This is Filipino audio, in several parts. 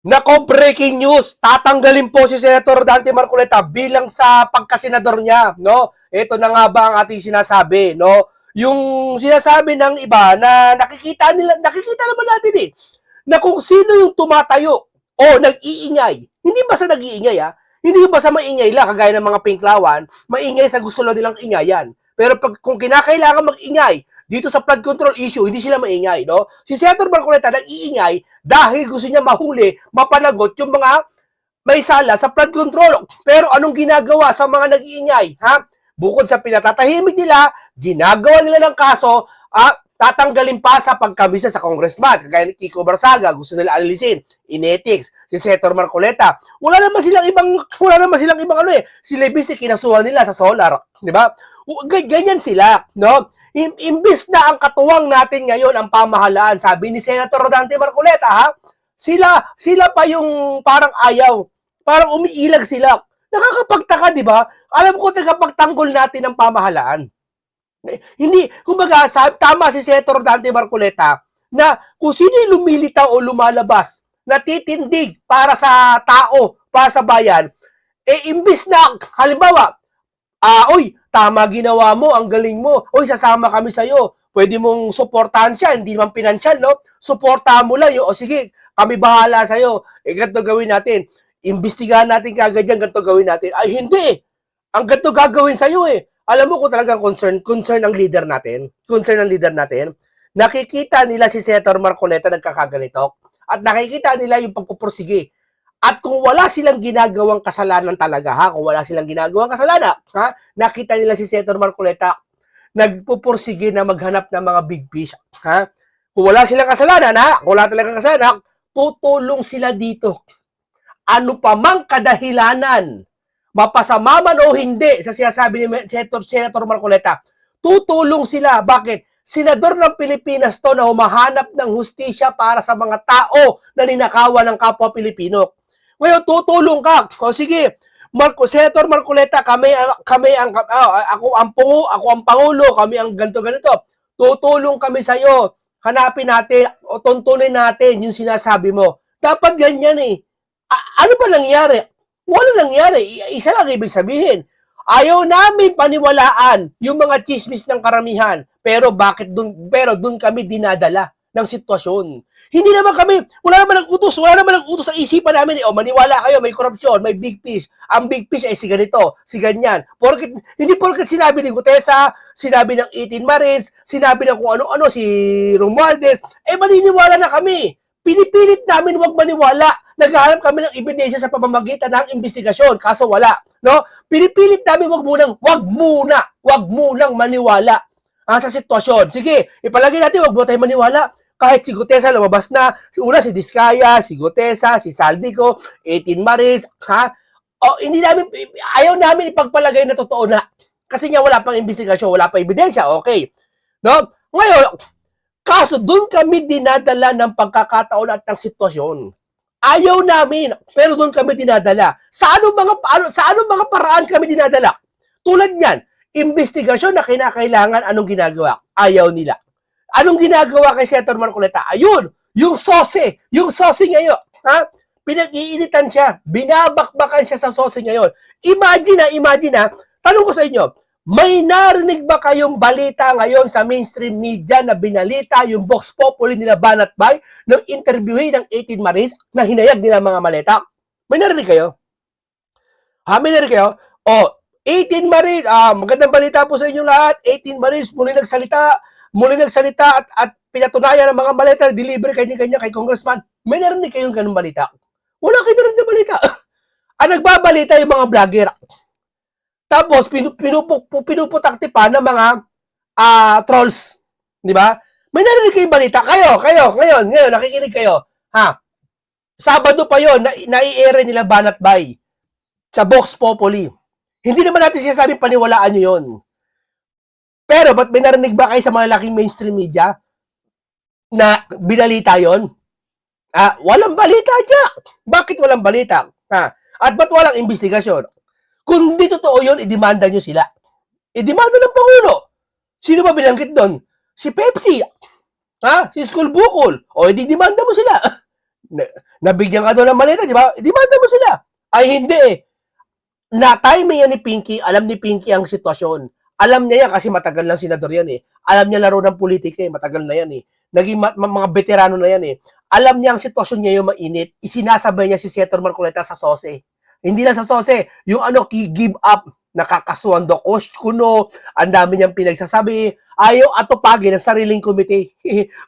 Nako, breaking news. Tatanggalin po si Senator Dante Marcoleta bilang sa pagkasenador niya, no? Ito na nga ba ang ating sinasabi, no? Yung sinasabi ng iba na nakikita naman natin na kung sino yung tumatayo o nag-iingay. Hindi basta nag-iingay, Hindi yung basta maingay lang, kagaya ng mga pinklawan, maingay sa gusto lang nilang ingayan. Pero kung kinakailangan mag-ingay, dito sa flood control issue, hindi sila maingay, no? Si Senator Marcoleta nag-iingay dahil gusto niya mahuli, mapanagot yung mga may sala sa flood control. Pero anong ginagawa sa mga nag-iingay, ha? Bukod sa pinatatahimik nila, ginagawa nila ng kaso, tatanggalin pa sa pagkamisa sa congressman. Kagaya ni Kiko Barsaga, gusto nila alisin. Inethics, si Senator Marcoleta. Wala naman silang ibang Si Lebis, kinasuhan nila sa solar, di ba? Ganyan sila, no? Imbis na ang katuwang natin ngayon ang pamahalaan, sabi ni Senator Dante Marcoleta, sila pa yung parang ayaw, parang umiilag sila. Nakakapagtaka, di ba? Alam ko, tagapagtanggol natin ang pamahalaan. Hindi, kumbaga, tama si Senator Dante Marcoleta na kung sino lumilitaw o lumalabas, natitindig para sa tao, para sa bayan, imbis na, halimbawa, oy, tama ginawa mo, ang galing mo. Oy, sasama kami sa'yo. Pwede mong suportahan siya, hindi naman pinansyal, no? Suportahan mo lang. O sige, kami bahala sa'yo. Ganito gawin natin. Imbestigahan natin kagad yan, ganito gawin natin. Ay, hindi. Ang ganito gagawin sa'yo Alam mo kung talagang concern ang leader natin, nakikita nila si Senator Marcoleta nagkakaganito at nakikita nila yung pagpupursige. At kung wala silang ginagawang kasalanan talaga, kung wala silang ginagawang kasalanan, nakita nila si Senator Marcoleta nagpupursige na maghanap ng mga big fish, Kung wala silang kasalanan, kung wala talagang kasalanan, tutulong sila dito. Ano pa mang kadahilanan, mapasama man o hindi, sa sinasabi ni Senator Marcoleta, tutulong sila. Bakit? Senador ng Pilipinas to na humahanap ng hustisya para sa mga tao na ninakawan ng kapwa Pilipino. Ngayon, tutulong ka. O sige, Senator Marcoleta, ako ang Pangulo, kami ang ganito. Tutulong kami sa iyo. Hanapin natin o tuntunin natin yung sinasabi mo. Dapat ganyan ano ba nangyari? Wala nangyari. Isa lang ibig sabihin. Ayaw namin paniwalaan yung mga chismis ng karamihan. Pero doon kami dinadala ng sitwasyon. Wala naman nag-utos sa isipan namin, maniwala kayo, may korupsyon, may big fish. Ang big fish ay si ganito, si ganyan. Hindi porket sinabi ni Gutesa, sinabi ng 18 Marines, sinabi ng kung ano-ano, si Romualdez, maniniwala na kami. Pinipilit namin wag maniwala. Naghahanap kami ng ebidensya sa pamamagitan ng investigasyon, kaso wala. No? Pinipilit namin wag munang maniwala sa sitwasyon. Sige, ipalagay natin, wag mo tayo maniwala. Kahit si Gutesa lumabas na, una si Diskaya, si Gutesa, si Saldico, 18 Marines, ayaw namin ipagpalagay na totoo na. Kasi nga wala pang investigasyon, wala pang ebidensya, okay. No? Ngayon, kaso doon kami dinadala ng pagkakataon at ng sitwasyon. Ayaw namin, pero doon kami dinadala. Sa anong mga paraan kami dinadala? Tulad niyan, investigasyon na kinakailangan, anong ginagawa? Ayaw nila. Anong ginagawa kay Senator Marcoleta? Ayun, yung sose ngayon. Pinag-iinitan siya, binabakbakan siya sa sose ngayon. Imagine tanong ko sa inyo, may narinig ba kayong balita ngayon sa mainstream media na binalita yung Vox Populi nila Banat Bay nung interviewin ng 18 Marines na hinayag nila mga maleta? May narinig kayo? May narinig kayo? 18 Marines, magandang balita po sa inyo lahat. 18 Marines muli nagsalita at pinatunayan ng mga maleta na deliver kanya-kanya kay Congressman. May narinig kayong ganung balita? Wala kayo narinig na balita. Ang nagbabalita yung mga vlogger. Tapos, pinuputakti pa ng mga trolls. Di ba? May narinig kayong balita. Kayo, ngayon, nakikinig kayo. Sabado pa yon nai-air nila Banat Bay sa Vox Populi. Hindi naman natin sinasabing paniwalaan nyo yun. Pero, ba't may narinig ba kayo sa mga laking mainstream media na binalita yon? Walang balita dyan. Bakit walang balita? At ba't walang investigasyon? Kung di totoo yun, idemanda nyo sila. Idemanda ng Pangulo. Sino ba binanggit doon? Si Pepsi. Si School Bukol. O, ididemanda mo sila. Nabigyan ka doon ng malita, di ba? Demanda mo sila. Ay, hindi eh. Na-time yan ni Pinky, alam ni Pinky ang sitwasyon. Alam niya yan kasi matagal lang senador yan eh. Alam niya laro ng politika eh, matagal na yan eh. Naging mga veterano na yan eh. Alam niya ang sitwasyon niya yung mainit. Isinasabay niya si Senator Marcoleta sa sose. Hindi lang sa sose, yung give up, nakakasuhan do kuno, ang dami niyang pinagsasabi, ayaw atupagin ng sariling komite.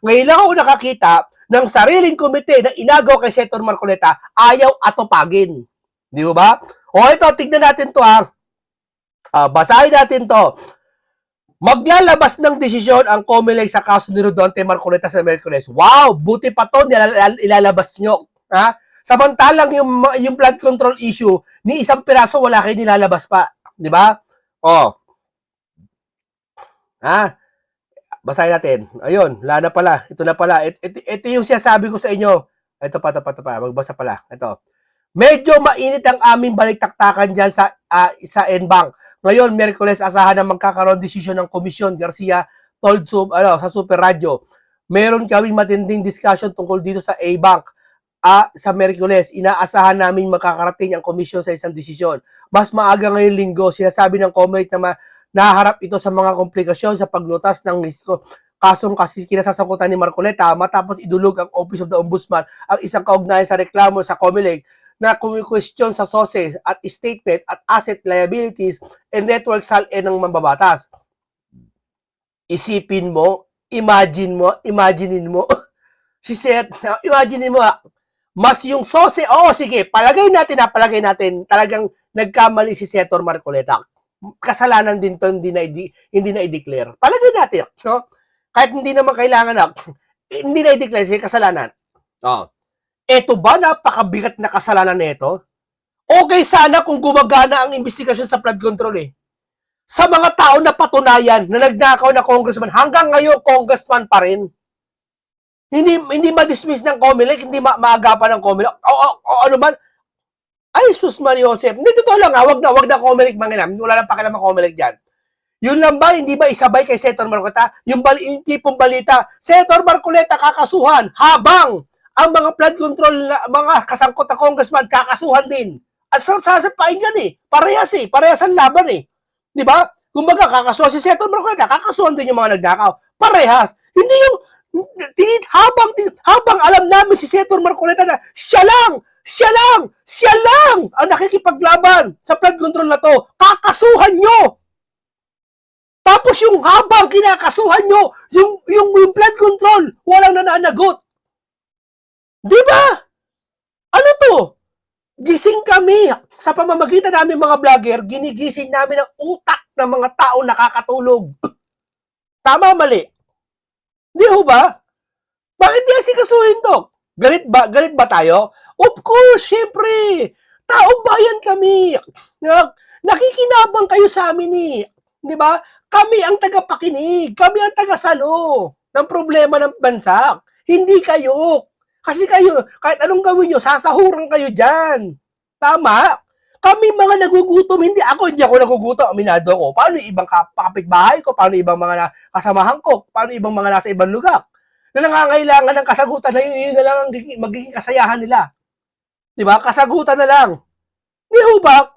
Ngayon lang ako nakakita ng sariling komite na inagaw kay Senator Marcoleta, ayaw atupagin. Di ba? O ito, tignan natin to ha. Basahin natin to. Maglalabas ng desisyon ang COMELEC sa kaso ni Rodante Marcoleta sa Miyerkules. Wow! Buti pa to, ilalabas nyo. Ha? Samantalang yung flood control issue, ni isang piraso wala kayo nilalabas pa. Di ba? O. Ha? Basahin natin. Ayun, wala na pala. Ito na pala. Ito yung sinasabi ko sa inyo. Ito pa. Magbasa pala. Ito. Medyo mainit ang aming baliktaktakan dyan sa NBank. Ngayon, Miyerkules, asahan na magkakaroon desisyon ng Komisyon Garcia told sa Super Radio. Meron kaming matinding discussion tungkol dito sa A-Bank. Sa Miyerkules, inaasahan namin makakarating ang komisyon sa isang desisyon. Mas maaga ngayong linggo, sinasabi ng COMELEC na naharap ito sa mga komplikasyon sa paglutas ng misko. Kasong kasi kinasasakutan ni Marcoleta matapos idulog ang Office of the Ombudsman ang isang kaugnayan sa reklamo sa COMELEC na question sa SOSE at statement at asset liabilities and network SALE ng mambabatas. Isipin mo, imaginein mo, imagine mo, mas yung SOSE, sige, palagay natin, talagang nagkamali si Senator Marcoleta. Kasalanan din to, hindi na i-declare. Palagay natin, no? Kahit hindi naman kailangan hindi na i-declare si kasalanan. Eto ba napakabigat na kasalanan nito? Okay sana kung gumagana ang investigasyon sa flood control eh. Sa mga tao na patunayan na nagnakaw na congressman, hanggang ngayon congressman pa rin. Hindi ma-dismiss ng COMELEC, hindi maagapan ng COMELEC. O ano man. Ay, sus Maria Joseph. Hindi, totoo lang wag na COMELEC manginam. Wala lang pakialam ang COMELEC dyan. Yun lang ba, hindi ba isabay kay Senator Marcoleta? Yung tipong balita, Senator Marcoleta kakasuhan habang ang mga flood control na mga kasangkot na congressman kakasuhan din. At sasapain yan eh. Parehas ang laban eh. Di ba? Kumbaga, kakasuhan si Senator Marcoleta, kakasuhan din yung mga nagnakaw. Parehas. Hindi yung habang alam namin si Senator Marcoleta na siya lang ang nakikipaglaban sa flood control na to, kakasuhan nyo. Tapos yung habang kinakasuhan nyo, yung flood control, walang nananagot. Di ba? Ano to? Gising kami. Sa pamamagitan namin mga vlogger, ginigising namin ang utak ng mga tao nakakatulog. Tama, mali? Di ho ba? Bakit di asikasuhin to? Galit ba tayo? Of course, syempre. Taong bayan kami. Nakikinabang kayo sa amin eh. Di ba? Kami ang tagapakinig. Kami ang tagasalo ng problema ng bansa. Hindi kayo. Kasi kayo, kahit anong gawin nyo, sasahuran kayo dyan. Tama? Kami mga nagugutom, hindi ako nagugutom, aminado ko. Paano yung ibang kapitbahay ko? Paano ibang mga kasamahan ko? Paano ibang mga nasa ibang lugar? Na nangangailangan ng kasagutan na yun na lang ang magiging kasayahan nila. Diba? Kasagutan na lang. Di ho ba?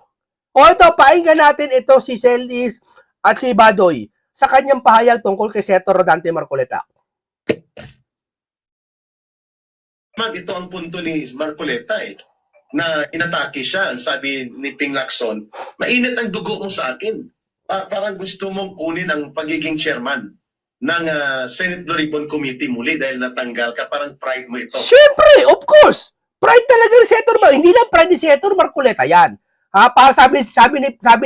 O ito, painggan natin ito si Celis at si Badoy sa kanyang pahayag tungkol kay Senator Rodante Marcoleta. Ito ang punto ni Marcoleta na inatake siya. Ang sabi ni Ping Lacson, mainit ang dugo mo sa akin. Parang gusto mong kunin ang pagiging chairman ng Senate Blue Ribbon Committee muli dahil natanggal ka. Parang pride mo ito. Siyempre, of course. Pride talaga ni Senator Marcoleta. Hindi lang pride ni Senator Marcoleta yan. Para sabi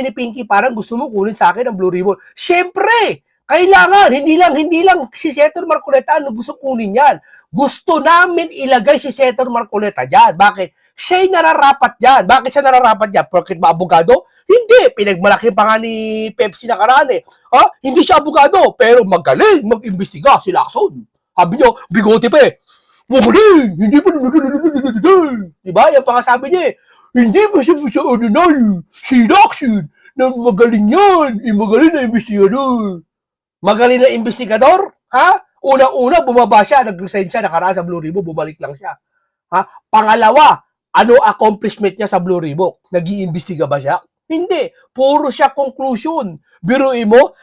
ni Pinky, parang gusto mo kunin sa akin ang Blue Ribbon. Siyempre, kailangan. Hindi lang si Senator Marcoleta ang gusto kunin yan. Gusto namin ilagay si Senator Marcoleta dyan. Bakit? Siya'y nararapat dyan. Bakit siya nararapat dyan? Porkit ba abogado? Hindi. Pinagmalaki pa nga ni Pepsi na karaan eh. Hindi siya abogado, pero magaling mag-imbestiga si Lacson. Sabi niyo, bigote pa eh. Magaling! Hindi pa diba? Yan pa nga sabi niya eh. Hindi pa siya si Lacson na magaling yan. Magaling na investigador. Magaling na investigador? Ha? Unang-una, bumaba siya, nag-resign siya, nakaraan sa Blue Ribbon, bumalik lang siya. Pangalawa, ano accomplishment niya sa Blue Reebok? Nag-iimbestiga ba siya? Hindi. Puro siya conclusion. Biruin mo,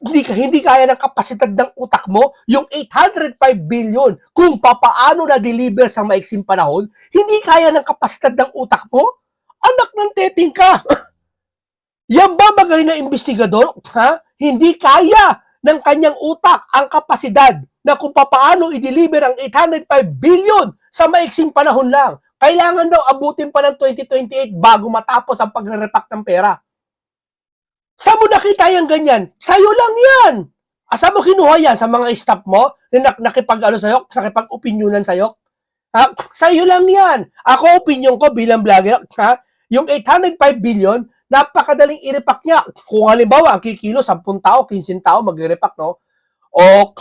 hindi kaya ng kapasidad ng utak mo yung 805 billion kung papaano na-deliver sa maiksing panahon, hindi kaya ng kapasidad ng utak mo? Anak ng teting ka! Yan ba magaling na investigador? Hindi kaya ng kanyang utak ang kapasidad na kung papaano i-deliver ang 805 billion sa maiksing panahon lang. Kailangan daw abutin pa ng 2028 bago matapos ang pagre-repack ng pera. Saan mo nakita yung ganyan? Sa'yo lang yan. Saan mo kinuha yan? Sa mga staff mo na nakipag-ano sa'yo? Nakipag-opinyonan sa'yo? Sa'yo lang yan. Ako, opinion ko bilang vlogger, yung 805 billion, napakadaling i-repack niya. Kung halimbawa, ang kikilo, 10 tao, 15 tao mag-repack, no? O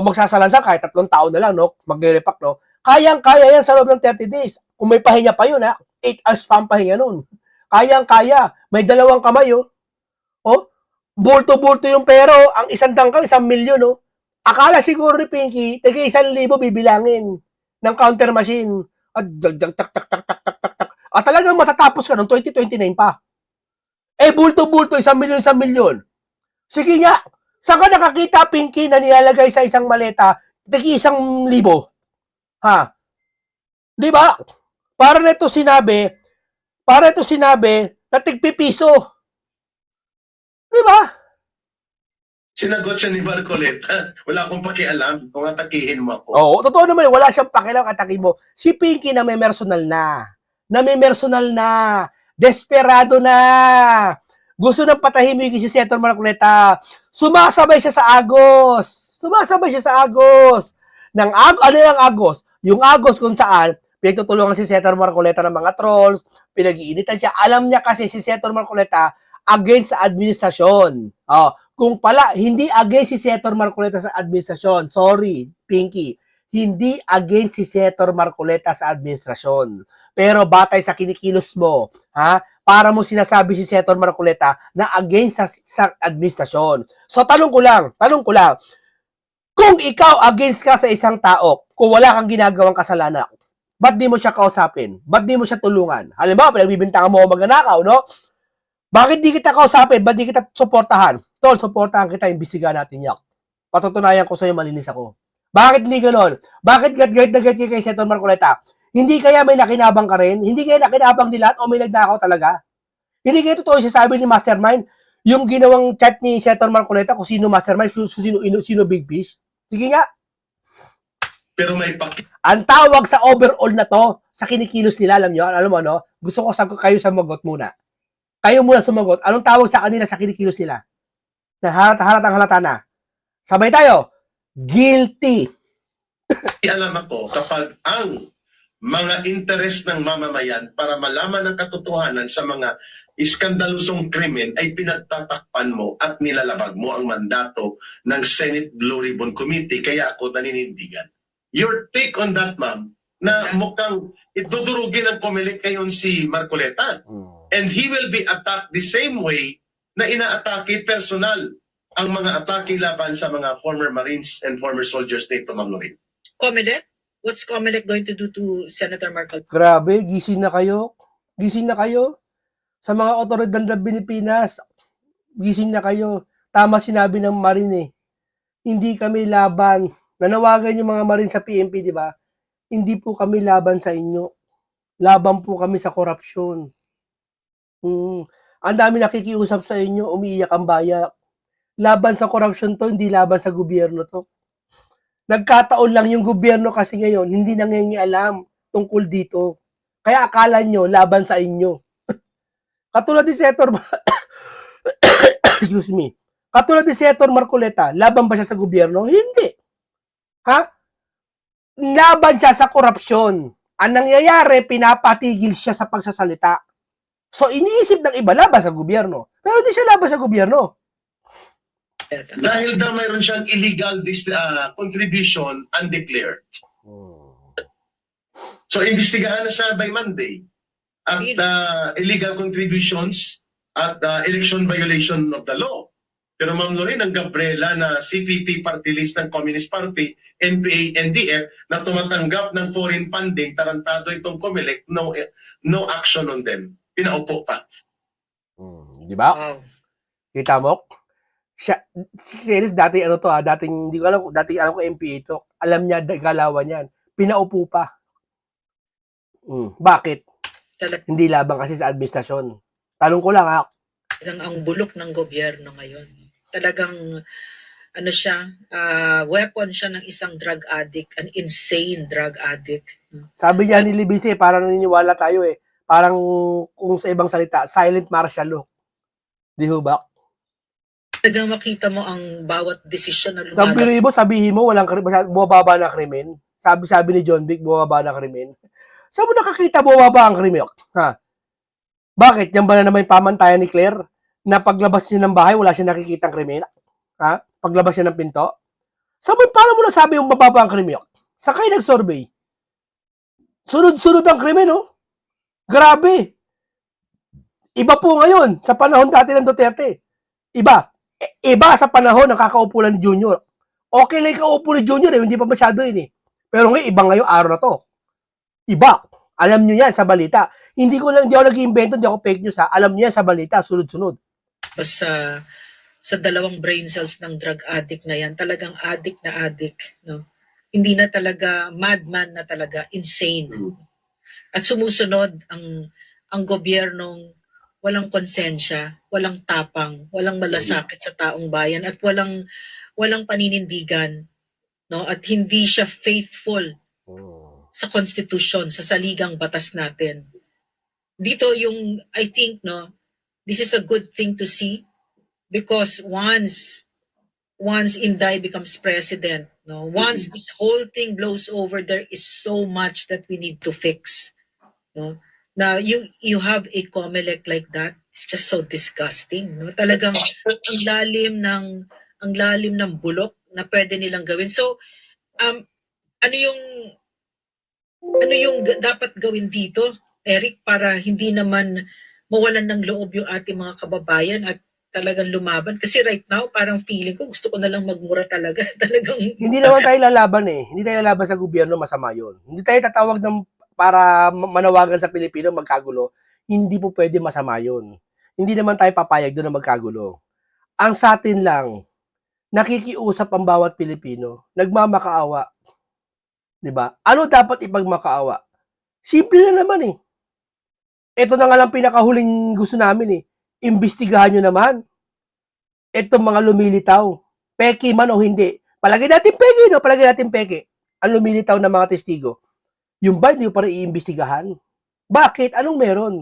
magsasalansan kahit 3 tao na lang, no? Mag-repack, no? Kayang-kaya yan sa loob ng 30 days. Kung may pahinga pa yun, 8 hours pa ang pahinga nun. Kayang-kaya. May 2 kamay, oh. Bulto-bulto yung pero, ang isang dangkal, 1 milyon, oh. Akala siguro ni Pinky, taga 1,000 bibilangin ng counter machine. At tak. At talagang matatapos ka noong 2029 pa. Bulto-bulto, 1 milyon, 1 milyon. Sige nga, saan ka nakakita, Pinky, na nilalagay sa isang maleta, taga 1,000? Di ba? Para nito sinabi na tigpipiso. Di ba? Sinagot siya ni Marcoleta. Wala akong pakialam kung atakihin mo ako. Oo, totoo naman, wala siyang pakialam atakin mo. Si Pinky na may personal na. Desperado na. Gusto nang patahimik si Senator Marcoleta. Sumasabay siya sa Agos. Ano yung Agos? Yung Agos kung saan pinagtutulungan si Senator Marcoleta ng mga trolls, pinag-iinitan siya. Alam niya kasi si Senator Marcoleta against sa administrasyon. Kung pala, hindi against si Senator Marcoleta sa administrasyon. Sorry, Pinky. Hindi against si Senator Marcoleta sa administrasyon. Pero batay sa kinikilos mo, para mo sinasabi si Senator Marcoleta na against sa administrasyon. So, tanong ko lang, kung ikaw against ka sa isang tao, kung wala kang ginagawang kasalanan, ba't di mo siya kausapin? Ba't di mo siya tulungan? Halimbawa, pinagbibintangan mo magnanakaw, no? Bakit di kita kausapin? Ba't di kita suportahan? Tol, suportahan kita, imbestigahan natin yan. Patutunayan ko sa'yo, malinis ako. Bakit hindi ganon? Bakit gagawin na gagawin kay Senator Marcoleta? Hindi kaya may nakinabang ka rin? Hindi kaya nakinabang nila o may nagnakaw talaga? Hindi kaya totoo yung sabi ni Mastermind, yung ginawang chat ni Senator Marcoleta kung sino Mastermind, sino Big Fish? Sige nga. Pero may ang tawag sa overall na to, sa kinikilos nila, alam nyo? Alam mo, no? Gusto ko kayo sumagot muna. Kayo muna sumagot. Anong tawag sa kanila sa kinikilos nila? Na halata na. Sabay tayo. Guilty. alam ako kapag ang mga interes ng mamamayan para malaman ang katotohanan sa mga iskandalusong krimen ay pinagtatakpan mo at nilalabag mo ang mandato ng Senate Blue Ribbon Committee. Kaya ako naninindigan. Your take on that, ma'am, na mukhang itudurugin ang Comelec ngayon si Marcoleta. And he will be attacked the same way na inaatake personal ang mga atake laban sa mga former Marines and former soldiers dito, Ma'am Norin. Comelec? What's Comelec going to do to Senator Marcoleta? Grabe, gising na kayo. Sa mga otoridad ng Pilipinas, gising na kayo. Tama sinabi ng Marine, hindi kami laban. Nanawagan yung mga Marine sa PNP, di ba? Hindi po kami laban sa inyo. Laban po kami sa korupsyon. Ang dami nakikiusap sa inyo, umiiyak ang bayan. Laban sa korupsyon to, hindi laban sa gobyerno to. Nagkataon lang yung gobyerno kasi ngayon, hindi nangingialam tungkol dito. Kaya akala nyo, laban sa inyo. Katulad ni Senator excuse me. Katulad ni Senator Marcoleta, laban ba siya sa gobyerno? Hindi. Laban siya sa korupsyon. Ang nangyayari, pinapatigil siya sa pagsasalita. So, iniisip ng iba, laban sa gobyerno. Pero hindi siya laban sa gobyerno. Dahil daw mayroon siyang illegal contribution undeclared. So, imbestigahan na siya by Monday. At illegal contributions at election violation of the law. Pero Ma'am Lorraine, ang Gabriela na CPP party list ng Communist Party, NPA, NDF, na tumatanggap ng foreign funding, tarantado itong COMELEC, no action on them. Pinaupo pa. Di ba? Wow. Kita mo? Siya, si Celis dati ano to dating hindi ko alam, dating alam ko MPA to. Alam niya galawan yan. Pinaupo pa. Bakit? Talagang Hindi labang kasi sa administrasyon. Tanong ko lang ang bulok ng gobyerno ngayon. Talagang ano siya, weapon siya ng isang drug addict, an insane drug addict. sabi niya ni Libisi, parang naniniwala tayo Parang kung sa ibang salita, silent martial law. Di ho ba? Talagang makita mo ang bawat desisyon na Sabi lumalabas. mo, sabihin mo, bumababa na krimen. Sabi ni John Vic, bumababa na krimen. Saan mo nakakita bumababa ang krimen? Ha? Bakit? Yan ba na naman yung pamantayan ni Claire? Na paglabas niya ng bahay, wala siya nakikitang krimen? Ha? Paglabas niya ng pinto? Paano mo nasabi yung mababa ang krimen? Sa kayo nag-survey? Sunod-sunod ang krimen, oh. Grabe. Iba po ngayon, sa panahon dati ng Duterte. Iba. Iba sa panahon ng kakaupo lang ni Junior. Okay lang yung kaupo ni Junior, hindi pa masyado yun Pero ngayon, iba ngayong araw na to. Iba. Alam nyo yan sa balita. Hindi ako nag-iimbento, hindi ako fake news Alam nyo yan sa balita, sunod-sunod. Basta sa dalawang brain cells ng drug addict na yan, talagang addict na addict. No? Hindi na talaga madman na talaga, insane. At sumusunod ang gobyernong walang konsensya, walang tapang, walang malasakit sa taong bayan at walang paninindigan, no? At hindi siya faithful sa constitution, sa saligang batas natin. Dito yung I think this is a good thing to see because once Inday becomes president, once this whole thing blows over, there is so much that we need to fix. No? Now, you have a COMELEC like that, it's just so disgusting. No? Talagang ang lalim ng bulok na pwede nilang gawin. So, ano yung dapat gawin dito, Eric, para hindi naman mawalan ng loob yung ating mga kababayan at talagang lumaban? Kasi right now, parang feeling ko, gusto ko na lang magmura talaga. Talagang Hindi naman tayo lalaban Hindi tayo lalaban sa gobyerno, masama yun. Hindi tayo tatawag para manawagan sa Pilipino magkagulo. Hindi po pwede, masama yun. Hindi naman tayo papayag doon na magkagulo. Ang sa atin lang, nakikiusap ang bawat Pilipino, nagmamakaawa. 'Di ba? Ano dapat ipagmakaawa? Simple na naman Ito na nga lang pinakahuling gusto namin Imbestigahan nyo naman. Itong mga lumilitaw. Peki man o hindi. Palagay natin peki, Palagay natin peki. Ang lumilitaw ng mga testigo. Yung ba, hindi ko pa rin iimbestigahan? Bakit? Anong meron?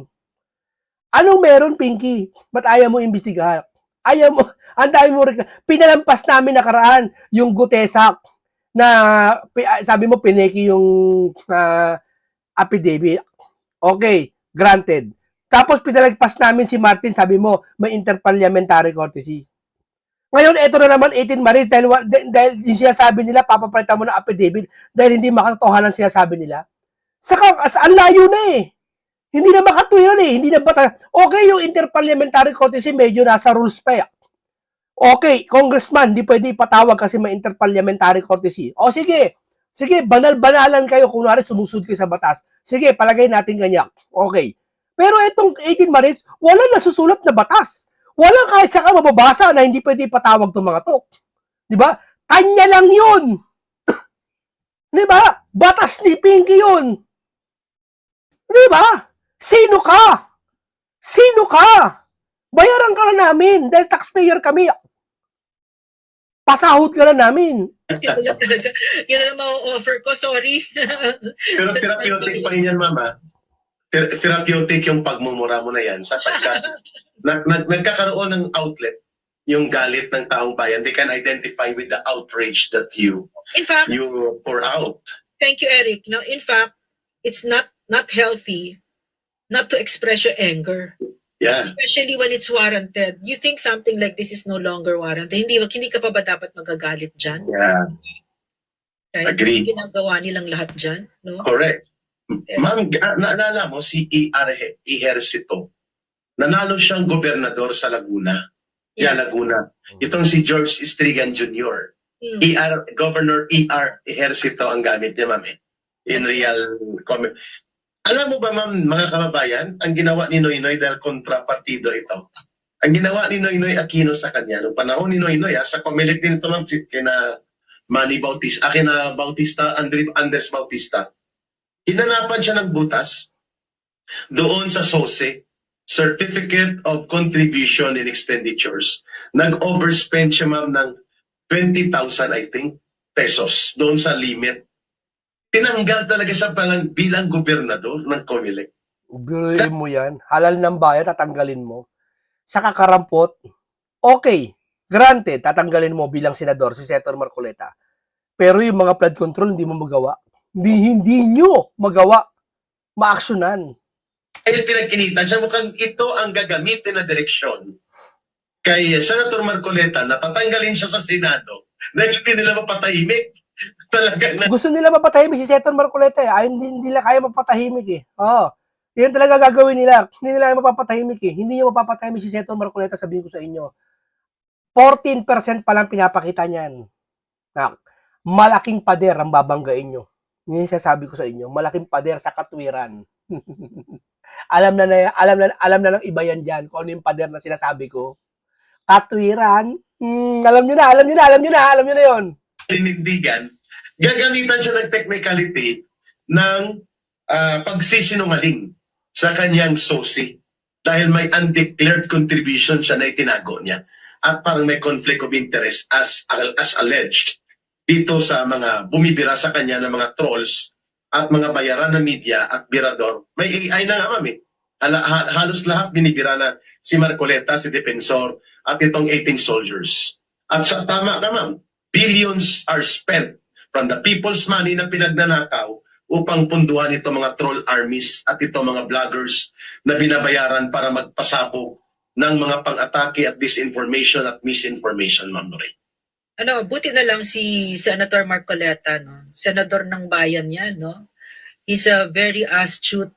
Anong meron, Pinky? Ba't ayaw mo imbestigahan? Ayaw mo, ang dami mo rin. Pinalampas namin nakaraan yung Gutesak na sabi mo pineki yung affidavit. Okay, granted. Tapos pinalagpas namin si Martin, sabi mo may interparliamentary courtesy. Ngayon, ito na naman 18 Maris dahil yung sinasabi nila, papapalitan mo ng affidavit dahil hindi makatotohanan sinasabi nila. Saka, ang layo na Hindi na makatuwiran Hindi na bata. Okay, yung interparliamentary courtesy, medyo nasa rules pa Okay, congressman, hindi pwede ipatawag kasi may interparliamentary courtesy. O sige, banal-banalan kayo, kunwari sumusunod kayo sa batas. Sige, palagay natin ganyan. Okay. Pero itong 18 Maris, walang nasusulat na batas. Walang kahit saka mababasa na hindi pwede ipatawag itong mga to. Di ba? Kanya lang yun. Di ba? Batas ni Pinky yun. Di ba? Sino ka? Sino ka? Bayaran ka na namin dahil taxpayer kami. Pasahod ka na namin. yun na ma-offer ko, sorry. Pero therapeutic pa rin yan, Mama. Therapeutic yung pagmumura mo na yan sapagkat nagkakaroon ng outlet yung galit ng taong bayan. They can identify with the outrage that you pour out. Thank you, Eric. Now, in fact, it's not healthy not to express your anger. Yeah. Especially when it's warranted. You think something like this is no longer warranted. Hindi ka pa ba dapat magagalit dyan? Yeah. Right? Agree. Ginagawa nilang lahat dyan. No? Correct. Ma'am, naalala mo si Ejercito. Nanalo siyang gobernador sa Laguna. Yeah, Laguna. Itong si George Strigan Jr. Mm. Governor E.R. Ejercito ang gamit niya, ma'am. In real comment. Alam mo ba, ma'am, mga kababayan, ang ginawa ni Noynoy dahil kontrapartido ito. Ang ginawa ni Noynoy Aquino sa kanya, noong panahon ni Noynoy, sa Comelec din ito, ma'am, kina Manny Bautista, kina Bautista, Andres Bautista. Hinanapan siya ng butas doon sa SOSE, Certificate of Contribution and Expenditures. Nag-overspend siya, ma'am, ng 20,000, I think, pesos doon sa limit. Tinanggal talaga siya bilang gobernador ng Comelec. Biruin mo yan. Halal ng bayan, tatanggalin mo. Sa kakarampot, okay. Granted, tatanggalin mo bilang senador si Senator Marcoleta. Pero yung mga flood control, hindi mo magawa. Hindi nyo magawa. Maaksyonan. Dahil pinagkinitan siya, mukhang ito ang gagamitin na direksyon kay Senator Marcoleta na tatanggalin siya sa Senado dahil hindi nila mapatahimik. Talaga na. Gusto nila mapatahimik si Senator Marcoleta eh. Ay, hindi nila kaya mapatahimik eh. Oo. Yan talaga gagawin nila. Hindi nila kaya mapapatahimik eh. Hindi nyo mapapatahimik si Senator Marcoleta, sabihin ko sa inyo. 14% pa lang pinapakita niyan. Malaking pader ang babanggain nyo. Yan yung sasabi ko sa inyo. Malaking pader sa katwiran. alam na ng iba yan dyan kung ano yung pader na sinasabi ko. Katwiran. Alam nyo na yun. Tinindigan, gagamitan siya ng technicality ng pagsisinungaling sa kanyang SOSI dahil may undeclared contribution siya na itinago niya at parang may conflict of interest as alleged dito sa mga bumibira sa kanya ng mga trolls at mga bayaran ng media at birador. May AI na nga, ma'am eh. Halos lahat binibira na si Marcoleta, si Defensor at itong 18 soldiers. At sa tama ka, ma'am, billions are spent from the people's money na pinagnanakaw upang punduhan itong mga troll armies at itong mga vloggers na binabayaran para magpasabog ng mga pang-atake at disinformation at misinformation, Ma'am Lorraine. Buti na lang si Senator Marcoleta, no? Senador ng bayan yan, no? He's a very astute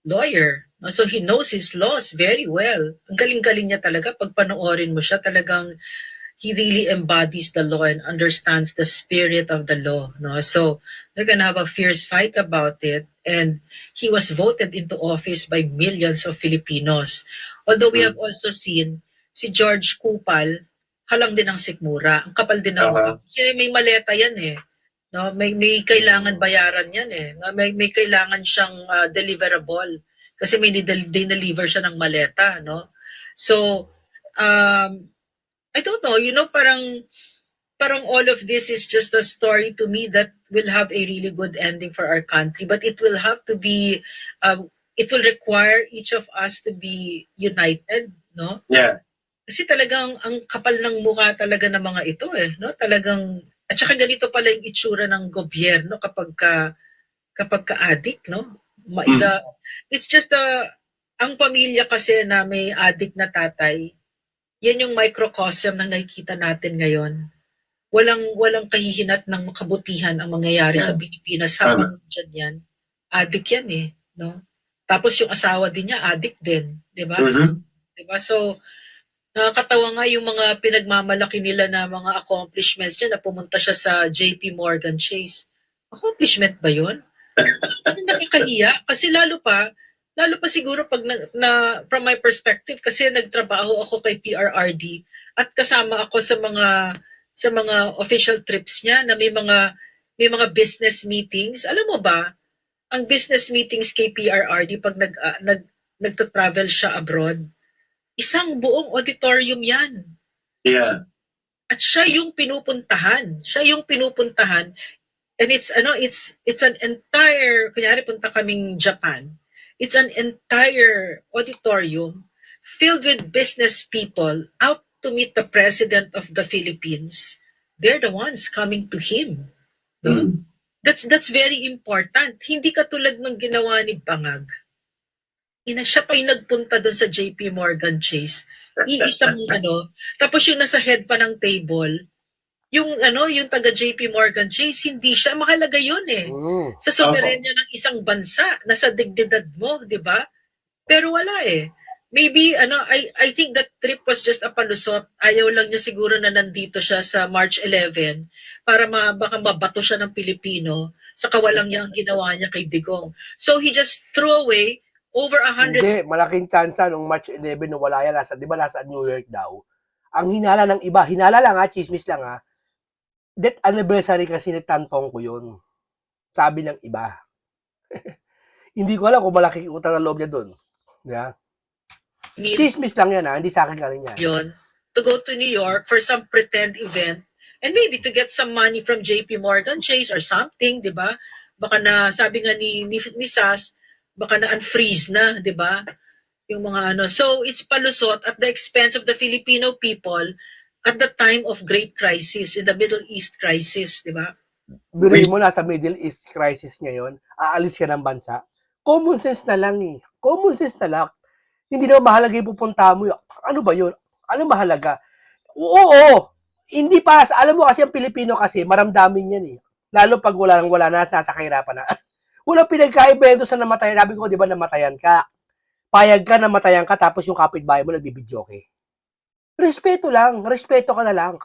lawyer. No? So he knows his laws very well. Ang galing-galing niya talaga. Pag panoorin mo siya, talagang he really embodies the law and understands the spirit of the law. No? So they're gonna have a fierce fight about it. And he was voted into office by millions of Filipinos. Although we have also seen si George Kupal, halang din ang sikmura. Ang kapal din ng mukha. Kasi may maleta yan eh. No, may kailangan bayaran yan eh. No, may kailangan siyang deliverable kasi may dineliver siya ng maleta, no? So I don't know, parang all of this is just a story to me that will have a really good ending for our country, but it will have to be it will require each of us to be united, no? Yeah. Kasi talagang ang kapal ng mukha talaga ng mga ito eh, no? Talagang at saka ganito pala yung itsura ng gobyerno kapag ka addict, no? It's just ang pamilya kasi na may addict na tatay, yan yung microcosm na nakikita natin ngayon. Walang kahihinat ng kabutihan ang mangyayari sa Pilipinas habang dyan yan. Addict yan eh, no? Tapos yung asawa din niya addict din, 'di ba? 'Di ba? So nakakatawa nga yung mga pinagmamalaki nila na mga accomplishments niya na pumunta siya sa JP Morgan Chase. Accomplishment ba yun? Nakakahiya. Kasi lalo pa siguro pag from my perspective, kasi nagtrabaho ako kay PRRD at kasama ako sa mga official trips niya na may mga business meetings. Alam mo ba, ang business meetings kay PRRD pag nagta-travel siya abroad, isang buong auditorium yan. Yeah. At siya yung pinupuntahan. And it's an entire, kunyari punta kaming Japan, it's an entire auditorium filled with business people out to meet the President of the Philippines. They're the ones coming to him. No? That's very important. Hindi katulad ng ginawa ni Bangag. Siya pa yung nagpunta doon sa JP Morgan Chase. Iisang tapos yung nasa head pa ng table, yung taga JP Morgan Chase, hindi siya mahalaga yun eh. Sa soberenya ng isang bansa, nasa dignidad mo, 'di ba? Pero wala eh. maybe I think that trip was just a palusot. Ayaw lang niya siguro na nandito siya sa March 11 para baka mabato siya ng Pilipino sa kawalang niya ang ginawa niya kay Digong. So he just threw away over 100. Hindi, malaking tsansa nung March 11 nung wala yan, di ba nasa New York daw. Ang hinala ng iba, hinala lang ha, chismis lang ha, death anniversary kasi ni Tantong ko yun. Sabi ng iba. Hindi ko alam kung malaki utang na loob niya doon. Yeah. Chismis lang yan ha, hindi sa akin galing yan. Yun, to go to New York for some pretend event and maybe to get some money from JP Morgan Chase or something, di ba? Baka na, sabi nga ni Sas, baka na unfreeze na, di ba? Yung mga ano. So, it's palusot at the expense of the Filipino people at the time of great crisis, in the Middle East crisis, di ba? Biruin mo na sa Middle East crisis ngayon, aalis ka ng bansa. Common sense na lang eh. Common sense na lang. Hindi na mahalaga yung pupunta mo. Ano ba yun? Ano mahalaga? Oo. Hindi pa. Alam mo kasi ang Pilipino kasi, maramdamin yan eh. Lalo pag wala na, nasa kahirapan na. Walang pinagkaiba yun sa namatayan. Sabi ko, di ba, namatayan ka? Payag ka, namatayan ka, tapos yung kapitbahay mo nagbibidyoke. Respeto lang. Respeto ka na lang.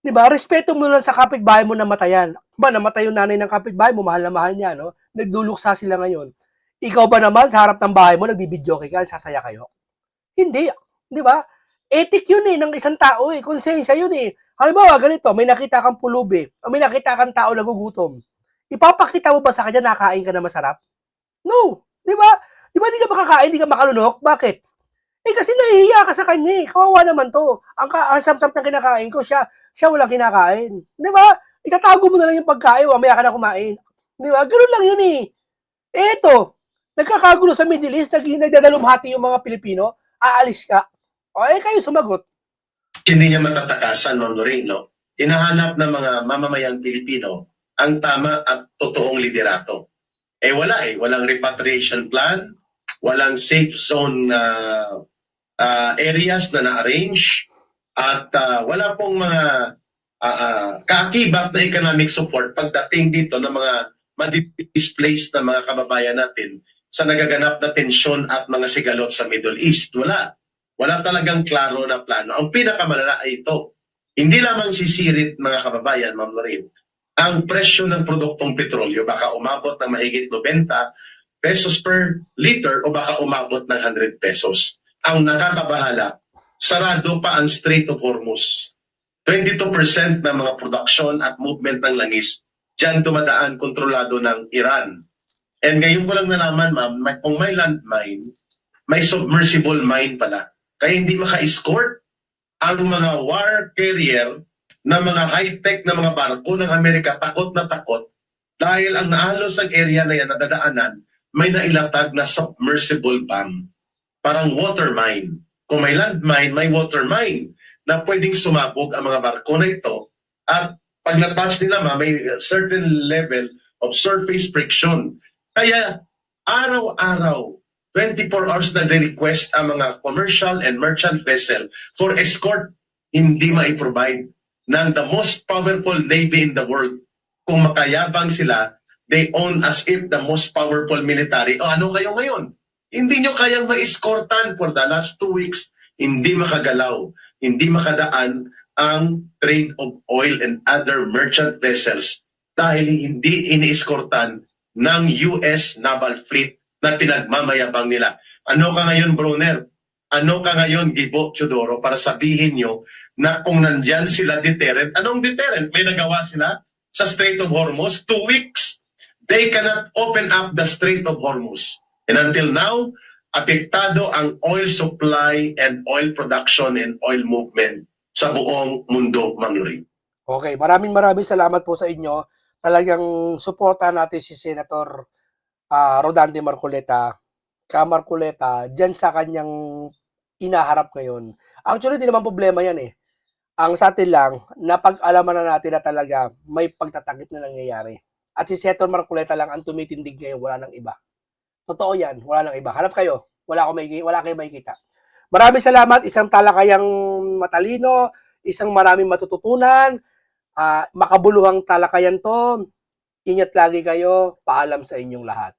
Di ba? Respeto mo lang sa kapitbahay mo namatayan. Ba, namatay yung nanay ng kapitbahay mo, mahal na mahal niya, no? Nagduluksa sila ngayon. Ikaw ba naman, sa harap ng bahay mo, nagbibidyoke ka, sasaya kayo? Hindi. Di ba? Ethic yun eh, ng isang tao eh. Konsensya yun eh. Halimbawa, ganito, may nakita kang pulubi, o may nakita kang tao nagugutom. Ipapakita mo ba sa kanya nakain ka na masarap? No. Di ba? Di ba di ka makakain, di ka makalunok? Bakit? Eh kasi nahihiya ka sa kanya eh. Kawawa naman to. Ang sarap-sarap ng kinakain ko, siya walang kinakain. Di ba? Itatago mo na lang yung pagkain, mamaya ka na kumain. Di ba? Ganun lang yun eh. Eto, nagkakagulo sa Middle East, nagdadalumhati yung mga Pilipino, aalis ka. O, kayo sumagot. Hindi niya matatakasan, Ma'am Lorraine, no? Hinahanap ng mga mamamayang Pilipino ang tama at totoong liderato. Wala eh. Walang repatriation plan, walang safe zone areas na na-arrange, at wala pong mga kaakibat na economic support pagdating dito ng mga ma-displaced na mga kababayan natin sa nagaganap na tensyon at mga sigalot sa Middle East. Wala. Wala talagang klaro na plano. Ang pinakamalala ay ito. Hindi lamang sisirit, mga kababayan, Ma'am Lorraine, ang presyo ng produktong petrolyo baka umabot ng mahigit 90 pesos per liter o baka umabot ng 100 pesos. Ang nakakabahala, sarado pa ang Strait of Hormuz. 22% ng mga production at movement ng langis diyan dumadaan, kontrolado ng Iran. And ngayon ko lang nalaman, ma'am, kung may landmine, may submersible mine pala. Kaya hindi maka-escort ang mga war carrier na mga high-tech na mga barko ng Amerika, takot na takot dahil ang naalos ang area na yan na dadaanan, may nailatag na submersible bomb. Parang water mine. Kung may landmine, may water mine na pwedeng sumabog ang mga barko na ito. At pag na-touch nila, may certain level of surface friction. Kaya araw-araw, 24 hours na request ang mga commercial and merchant vessel for escort, hindi ma-provide ng the most powerful navy in the world. Kung makayabang sila, they own as if the most powerful military. O ano kayo ngayon? Hindi nyo kayang ma-escortan for the last 2 weeks. Hindi makagalaw, hindi makadaan ang trade of oil and other merchant vessels dahil hindi ini-escortan ng US Naval Fleet na pinagmamayabang nila. Ano ka ngayon, Brunner? Ano ka ngayon, Gibo Teodoro, para sabihin nyo na kung nandyan sila deterrent, anong deterrent? May nagawa sila sa Strait of Hormuz? 2 weeks, they cannot open up the Strait of Hormuz. And until now, apektado ang oil supply and oil production and oil movement sa buong mundo, Ma'am Lorraine. Okay, maraming salamat po sa inyo. Talagang suportahan natin si Senator Rodante Marcoleta, Marcoleta, dyan sa kanyang inaharap ngayon. Actually, di naman problema yan eh. Ang sa atin lang, napag-alaman na natin na talaga may pagtatakip na nangyayari. At si Senator Marcoleta lang ang tumitindig ngayon, wala nang iba. Totoo yan, wala nang iba. Hanap kayo, wala kayo makikita. Maraming salamat, isang talakayang matalino, isang maraming matututunan, makabuluhang talakayan to. Ingat lagi kayo, paalam sa inyong lahat.